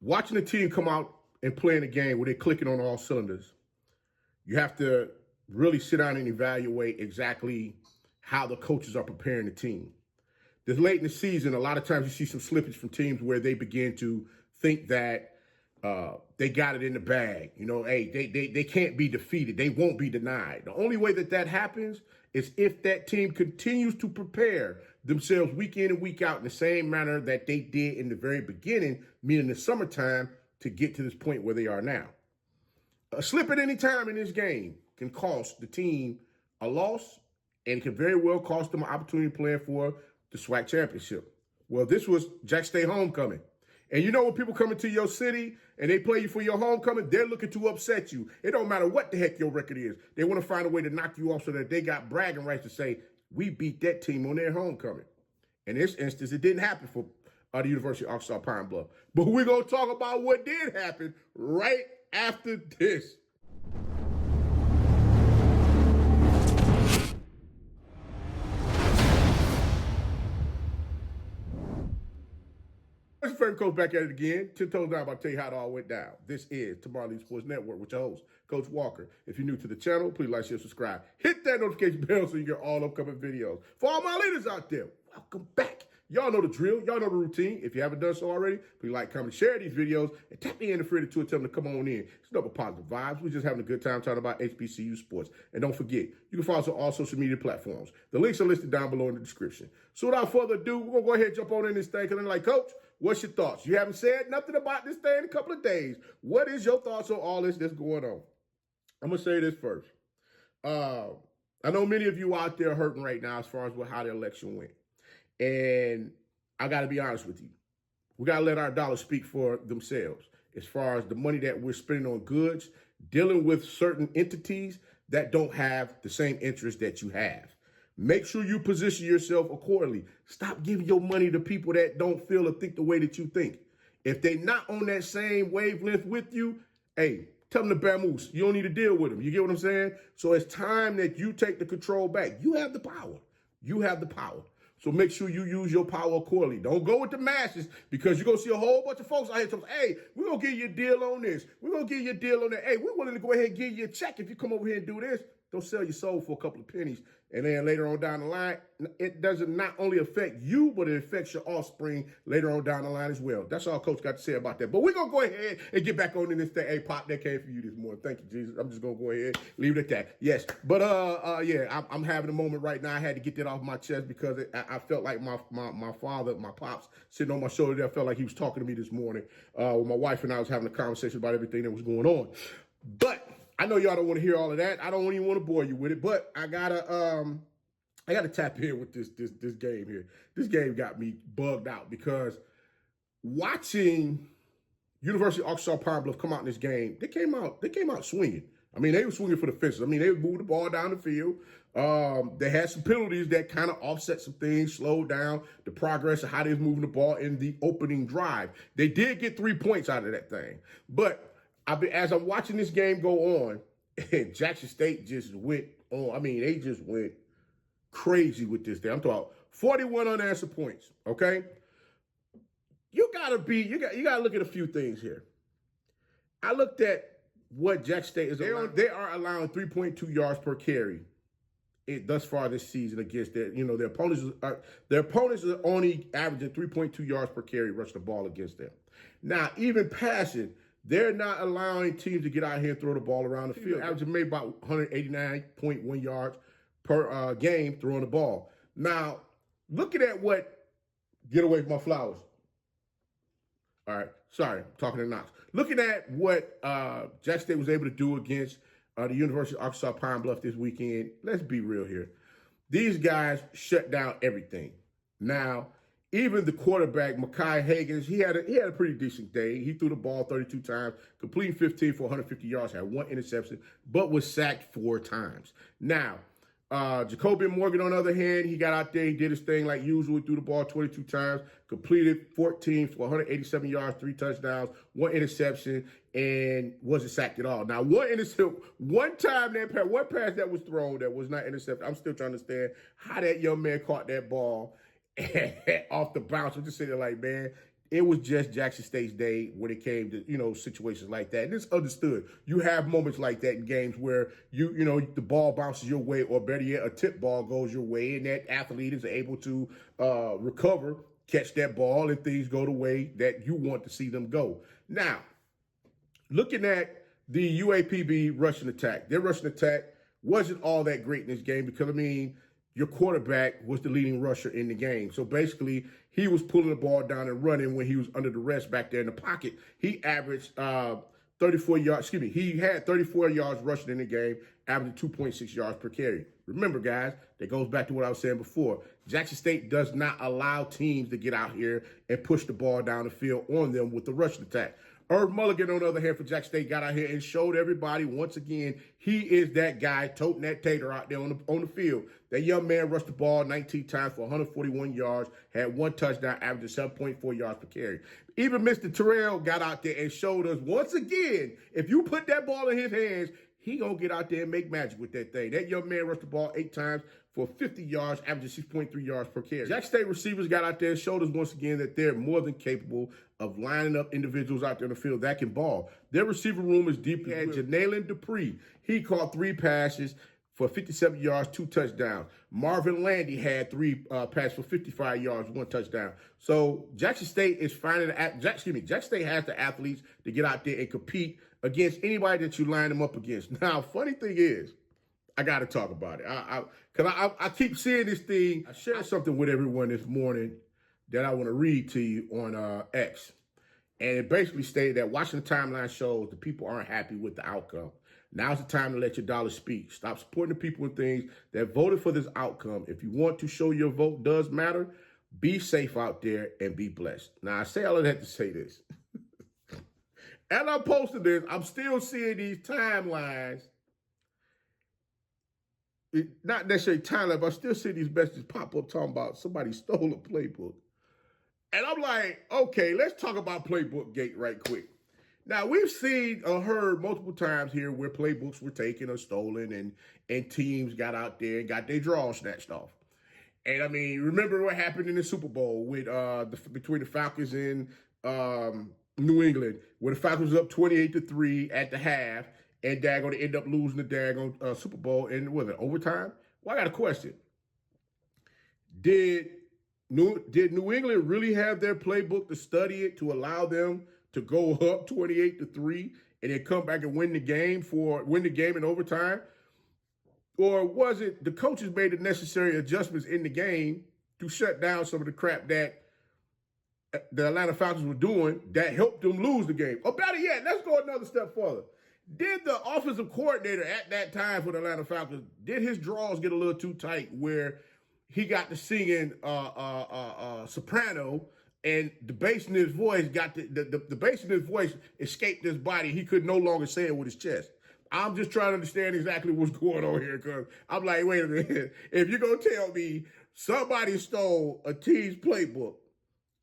watching a team come out and play in a game where they're clicking on all cylinders, you have to really sit down and evaluate exactly how the coaches are preparing the team. This late in the season, a lot of times you see some slippage from teams where they begin to think that they got it in the bag. You know, hey, they can't be defeated. They won't be denied. The only way that happens is if that team continues to prepare themselves week in and week out in the same manner that they did in the very beginning, meaning the summertime, to get to this point where they are now. A slip at any time in this game can cost the team a loss, and it can very well cost them an opportunity playing for the SWAC championship. Well, this was Jack State homecoming. And you know when people come into your city and they play you for your homecoming, they're looking to upset you. It don't matter what the heck your record is. They want to find a way to knock you off so that they got bragging rights to say, we beat that team on their homecoming. In this instance, it didn't happen for the University of Arkansas Pine Bluff. But we're going to talk about what did happen right after this. It's your favorite coach back at it again. 10 toes down, about to tell you how it all went down. This is Tomorrow League Sports Network with your host, Coach Walker. If you're new to the channel, please like, share, subscribe. Hit that notification bell so you get all upcoming videos. For all my leaders out there, welcome back. Y'all know the drill. Y'all know the routine. If you haven't done so already, please like, comment, share these videos, and tap me in the free to tell them to come on in. It's double positive vibes. We're just having a good time talking about HBCU sports. And don't forget, you can follow us on all social media platforms. The links are listed down below in the description. So without further ado, we're going to go ahead and jump on in this thing. Because I'm like, Coach, what's your thoughts? You haven't said nothing about this thing in a couple of days. What is your thoughts on all this that's going on? I'm going to say this first. I know many of you out there are hurting right now as far as how the election went. And I got to be honest with you. We got to let our dollars speak for themselves as far as the money that we're spending on goods, dealing with certain entities that don't have the same interest that you have. Make sure you position yourself accordingly. Stop giving your money to people that don't feel or think the way that you think. If they're not on that same wavelength with you, hey, tell them to bear moose. You don't need to deal with them. You get what I'm saying? So it's time that you take the control back. You have the power. You have the power. So make sure you use your power accordingly. Don't go with the masses because you're going to see a whole bunch of folks out here talking, hey, we're going to give you a deal on this. We're going to give you a deal on that. Hey, we're willing to go ahead and give you a check if you come over here and do this. Don't sell your soul for a couple of pennies. And then later on down the line, it doesn't not only affect you, but it affects your offspring later on down the line as well. That's all Coach got to say about that. But we're going to go ahead and get back on in this thing. Hey, Pop, that came for you this morning. Thank you, Jesus. I'm just going to go ahead and leave it at that. Yes. But, yeah, I'm having a moment right now. I had to get that off my chest because I felt like my father, my pops, sitting on my shoulder there, I felt like he was talking to me this morning. When my wife and I was having a conversation about everything that was going on. But I know y'all don't want to hear all of that. I don't even want to bore you with it, but I gotta tap in with this game here. This game got me bugged out because watching University of Arkansas Pine Bluff come out in this game, they came out swinging. I mean, they were swinging for the fences. I mean, they would move the ball down the field. They had some penalties that kind of offset some things, slowed down the progress of how they was moving the ball in the opening drive. They did get 3 points out of that thing, but as I'm watching this game go on, and Jackson State just went on. I mean, they just went crazy with this thing. I'm talking about 41 unanswered points. Okay, you gotta look at a few things here. I looked at what Jackson State is. They are allowing 3.2 yards per carry thus far this season against their opponents. Their opponents are only averaging 3.2 yards per carry rushing the ball against them. Now, even passing, they're not allowing teams to get out here and throw the ball around the field. Averaging maybe about 189.1 yards per game throwing the ball. Now, looking at get away from my flowers. All right, sorry, I'm talking to Knox. Looking at what Jackson State was able to do against the University of Arkansas Pine Bluff this weekend, let's be real here. These guys shut down everything. Now, even the quarterback, Mekhi Higgins, he had a pretty decent day. He threw the ball 32 times, completing 15 for 150 yards, had 1 interception, but was sacked 4 times. Now, Jacoby Morgan, on the other hand, he got out there, he did his thing like usual, threw the ball 22 times, completed 14 for 187 yards, 3 touchdowns, 1 interception, and wasn't sacked at all. Now, one time one pass that was thrown that was not intercepted, I'm still trying to understand how that young man caught that ball off the bounce. I'm just sitting there like, man, it was just Jackson State's day when it came to, situations like that. And it's understood. You have moments like that in games where the ball bounces your way, or better yet, a tip ball goes your way, and that athlete is able to recover, catch that ball, and things go the way that you want to see them go. Now, looking at the UAPB rushing attack, their rushing attack wasn't all that great in this game because, your quarterback was the leading rusher in the game. So basically, he was pulling the ball down and running when he was under the rest back there in the pocket. He averaged 34 yards. He had 34 yards rushing in the game, averaging 2.6 yards per carry. Remember, guys, that goes back to what I was saying before. Jackson State does not allow teams to get out here and push the ball down the field on them with the rushing attack. Irv Mulligan, on the other hand, for Jackson State, got out here and showed everybody once again he is that guy toting that tater out there on the field. That young man rushed the ball 19 times for 141 yards, had one touchdown, averaging 7.4 yards per carry. Even Mr. Terrell got out there and showed us once again, if you put that ball in his hands, he gonna get out there and make magic with that thing. That young man rushed the ball 8 times for 50 yards, averaging 6.3 yards per carry. Jackson State receivers got out there and showed us once again that they're more than capable of lining up individuals out there in the field that can ball. Their receiver room is deep. He had Janalen Dupree. He caught 3 passes for 57 yards, 2 touchdowns. Marvin Landy had 3 passes for 55 yards, 1 touchdown. So Jackson State is finding Jackson State has the athletes to get out there and compete against anybody that you line them up against. Now, funny thing is, I got to talk about it. I keep seeing this thing. I shared something with everyone this morning that I want to read to you on X. And it basically stated that watching the timeline shows the people aren't happy with the outcome. Now's the time to let your dollar speak. Stop supporting the people and things that voted for this outcome. If you want to show your vote does matter, be safe out there and be blessed. Now, I say all of that to say this. As I'm posting this, I'm still seeing these timelines. Not necessarily timelines, but I still see these messages pop up talking about somebody stole a playbook. And I'm like, okay, let's talk about playbook gate right quick. Now, we've seen or heard multiple times here where playbooks were taken or stolen and teams got out there and got their draws snatched off. And, remember what happened in the Super Bowl with between the Falcons and New England, where the Falcons was up 28-3 at the half, and they're going to end up losing the daggone Super Bowl in, overtime? Well, I got a question. Did New England really have their playbook to study it to allow them to go up 28-3 and then come back and win the game in overtime? Or was it the coaches made the necessary adjustments in the game to shut down some of the crap that the Atlanta Falcons were doing that helped them lose the game? Or better yet, let's go another step further. Did the offensive coordinator at that time for the Atlanta Falcons, did his draws get a little too tight where he got to singing soprano and the bass in his voice the bass in his voice escaped his body? He could no longer say it with his chest. I'm just trying to understand exactly what's going on here, because I'm like, wait a minute. If you're going to tell me somebody stole a team's playbook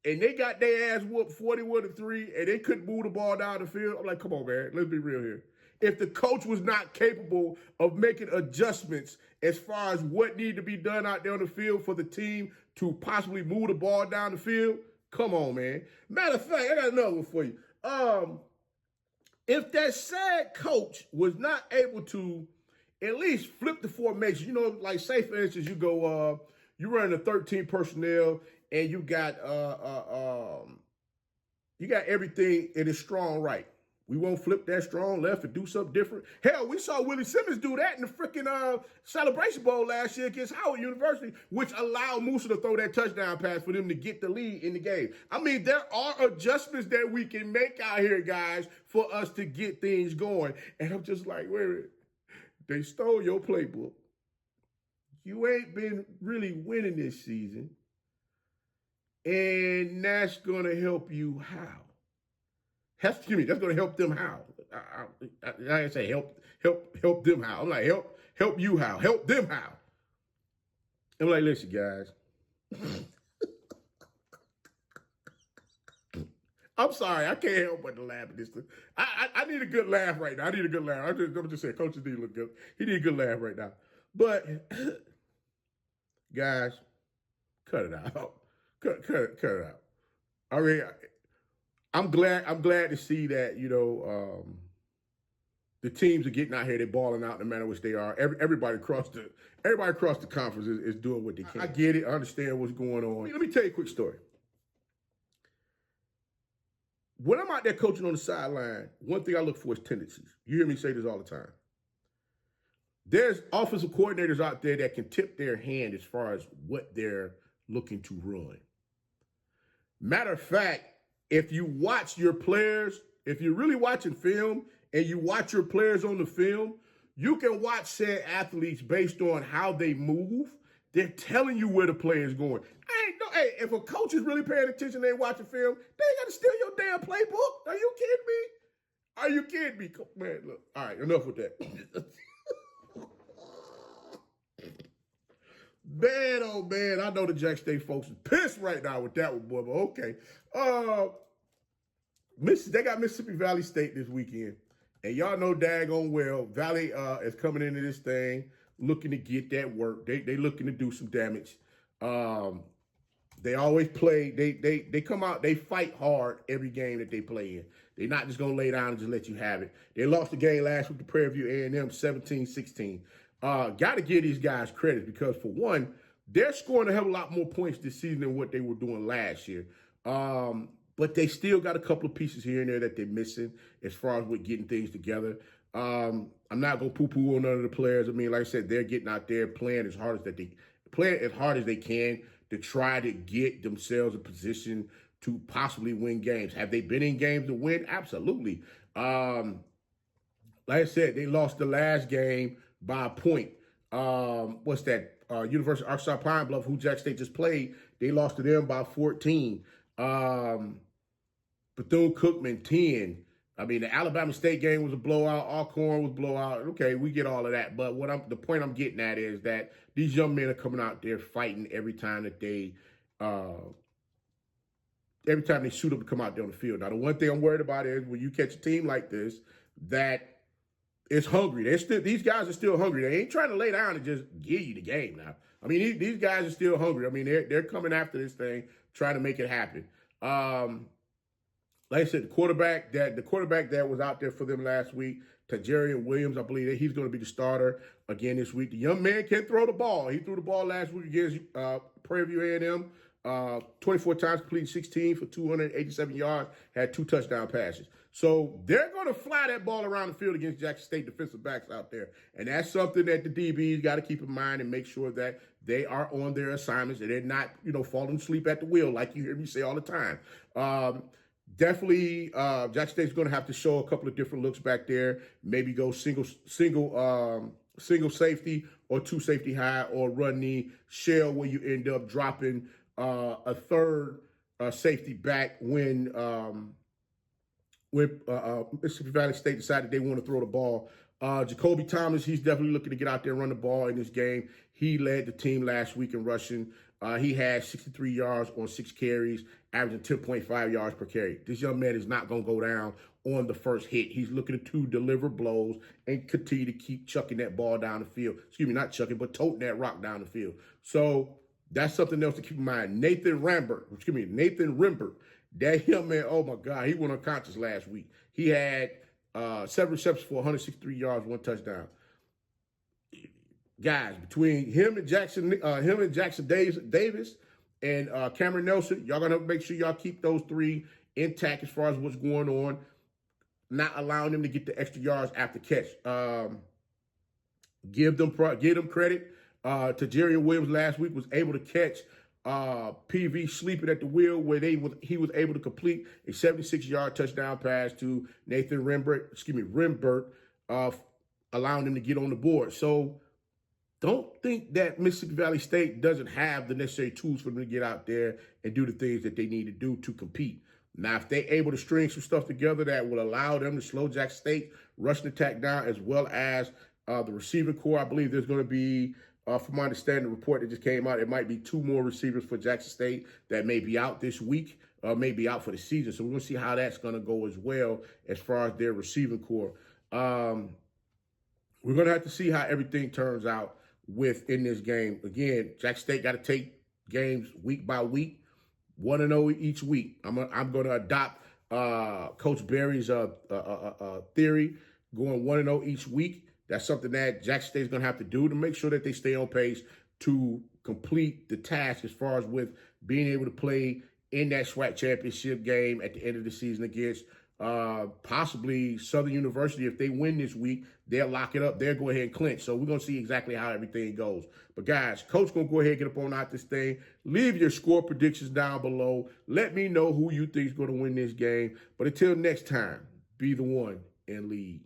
and they got their ass whooped 41-3 and they couldn't move the ball down the field, I'm like, come on, man, let's be real here. If the coach was not capable of making adjustments as far as what needed to be done out there on the field for the team to possibly move the ball down the field, come on, man. Matter of fact, I got another one for you. If that sad coach was not able to at least flip the formation, like say for instance, you go, you run a 13 personnel and you got everything in its strong right. We won't flip that strong left and do something different. Hell, we saw Willie Simmons do that in the freaking Celebration Bowl last year against Howard University, which allowed Musa to throw that touchdown pass for them to get the lead in the game. There are adjustments that we can make out here, guys, for us to get things going. And I'm just like, wait a minute. They stole your playbook. You ain't been really winning this season. And that's going to help you how? That's going to help them how? I say help them how. I'm like, help you how? Help them how? I'm like, listen, guys. I'm sorry, I can't help but to laugh at this. I need a good laugh right now. I need a good laugh. I'm just saying, Coach D look good. He need a good laugh right now. But guys, cut it out. Cut it out. I'm glad to see that, the teams are getting out here, they're balling out no matter which they are. Everybody across the conference is doing what they can. I get it. I understand what's going on. Let me tell you a quick story. When I'm out there coaching on the sideline, one thing I look for is tendencies. You hear me say this all the time. There's offensive coordinators out there that can tip their hand as far as what they're looking to run. Matter of fact, if you watch your players, if you're really watching film and you watch your players on the film, you can watch said athletes based on how they move. They're telling you where the play is going. Hey, if a coach is really paying attention, they watching film, they ain't got to steal your damn playbook. Are you kidding me? Are you kidding me? Man, look. All right, enough with that. Man, oh man, I know the Jack State folks is pissed right now with that one, boy, but okay. They got Mississippi Valley State this weekend, and y'all know daggone well, Valley is coming into this thing looking to get that work. They looking to do some damage. They always play. They come out. They fight hard every game that they play in. They're not just gonna lay down and just let you have it. They lost the game last week to Prairie View A&M 17-16. Got to give these guys credit because for one, they're scoring a hell of a lot more points this season than what they were doing last year. But they still got a couple of pieces here and there that they're missing as far as with getting things together. I'm not gonna poo-poo on none of the players. I mean, like I said, they're getting out there playing as hard as they can to try to get themselves a position to possibly win games. Have they been in games to win? Absolutely. Like I said, they lost the last game by a point. What's that? University of Arkansas Pine Bluff, who Jack State just played, they lost to them by 14. Bethune-Cookman 10. I mean, the Alabama State game was a blowout. Alcorn was a blowout. Okay, we get all of that. But the point I'm getting at is that these young men are coming out there fighting every time that they suit up to come out there on the field. Now, the one thing I'm worried about is when you catch a team like this that is hungry. These guys are still hungry. They ain't trying to lay down and just give you the game now. I mean, these guys are still hungry. I mean, they're coming after this thing, trying to make it happen. Like I said, the quarterback that was out there for them last week, Tajarian Williams, I believe that he's going to be the starter again this week. The young man can throw the ball. He threw the ball last week against Prairie View A&M, 24 times, completed 16 for 287 yards, had 2 touchdown passes. So they're going to fly that ball around the field against Jackson State defensive backs out there. And that's something that the DBs got to keep in mind and make sure that they are on their assignments and they're not, falling asleep at the wheel like you hear me say all the time. Definitely, Jackson State's going to have to show a couple of different looks back there. Maybe go single safety or 2 safety high, or run the shell where you end up dropping a third safety back when Mississippi Valley State decided they want to throw the ball. Jacoby Thomas, he's definitely looking to get out there and run the ball in this game. He led the team last week in rushing. He had 63 yards on 6 carries, averaging 10.5 yards per carry. This young man is not going to go down on the first hit. He's looking to deliver blows and continue to keep chucking that ball down the field. Excuse me, not chucking, but toting that rock down the field. So that's something else to keep in mind. Nathan Rimbert. That young man, oh my God, he went unconscious last week. He had 7 receptions for 163 yards, 1 touchdown. Guys, between him and Jackson Davis and Cameron Nelson, y'all gonna make sure y'all keep those 3 intact as far as what's going on, not allowing them to get the extra yards after catch. Give them credit. Tajarian Williams last week was able to catch PV sleeping at the wheel where he was able to complete a 76-yard touchdown pass to Nathan Rimbert, allowing them to get on the board. So don't think that Mississippi Valley State doesn't have the necessary tools for them to get out there and do the things that they need to do to compete. Now, if they're able to string some stuff together that will allow them to slow Jackson State rushing attack down, as well as the receiving core, I believe there's going to be, from my understanding, the report that just came out, it might be 2 more receivers for Jackson State that may be out this week, may be out for the season. So we're going to see how that's going to go as well as far as their receiving core. We're going to have to see how everything turns out within this game. Again, Jackson State got to take games week by week, 1-0 each week. I'm going to adopt Coach Berry's theory, going 1-0 each week. That's something that Jackson State is going to have to do to make sure that they stay on pace to complete the task as far as with being able to play in that SWAC championship game at the end of the season against possibly Southern University. If they win this week, they'll lock it up. They'll go ahead and clinch. So we're going to see exactly how everything goes. But guys, Coach going to go ahead and get up on out this thing. Leave your score predictions down below. Let me know who you think is going to win this game. But until next time, be the one and lead.